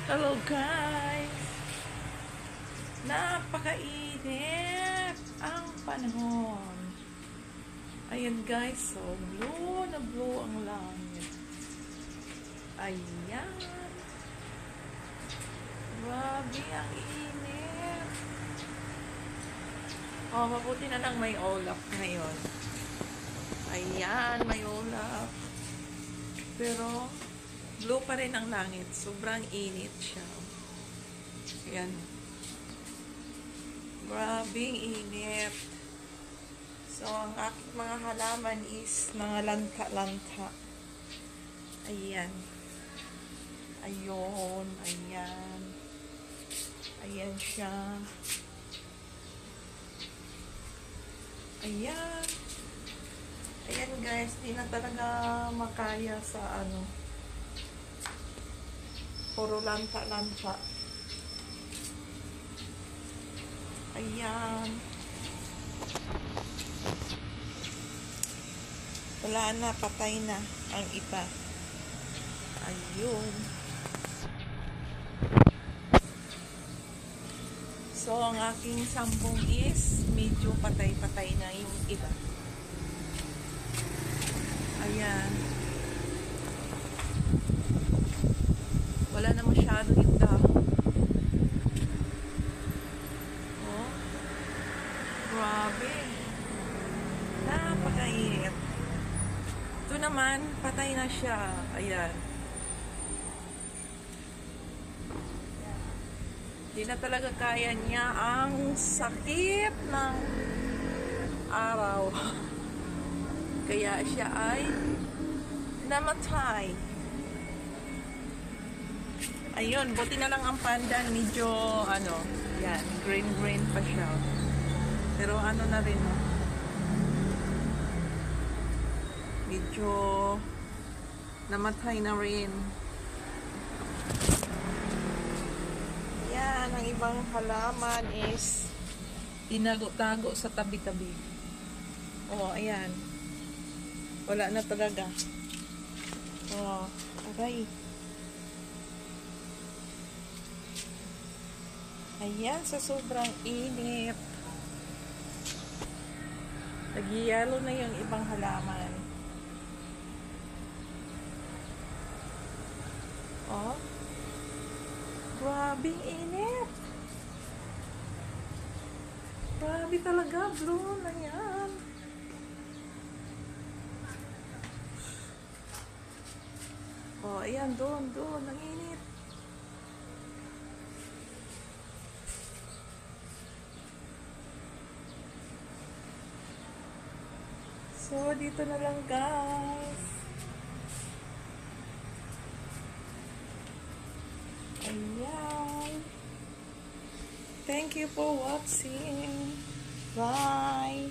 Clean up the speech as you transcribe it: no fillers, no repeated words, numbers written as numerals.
Hello guys! Napakainit ang panahon. Ayan guys, so blue na blue ang langit. Ayan. Grabe ang init. Oh, mabuti na lang may ulap ngayon. Ayan, may ulap. Pero blue pa rin ang langit. Sobrang init siya. Ayan. Grabing init. So, ang aking mga halaman is mga lanta-lanta. Ayan. Ayun. Ayan. Ayan siya. Ayan. Ayan guys, di na talaga makaya sa ano. Puro lanta-lanta. Ayan. Wala na, patay na ang iba. Ayun. So, ang aking sambong is medyo patay-patay na yung iba. Ayan. Wala na masyado yung dahon. Oh. Grabe. Napakainit. Ito naman, patay na siya. Ayan. Hindi na talaga kaya niya ang sakit ng araw. Kaya siya ay namatay. Ayun, buti na lang ang pandan, medyo, yan, green-green pa siya. Pero ano na rin, medyo namatay na rin. Yan, ang ibang halaman is tinago-tago sa tabi-tabi. Oh, ayan. Wala na talaga. Oh, aray. Ayan, sa sobrang init. Nagyayalo na yung ibang halaman. Oh. Grabing init. Grabe talaga. Blue na yan. Oh, ayan. Doon. Ang init. So, dito na lang guys. Ayan. Thank you for watching. Bye.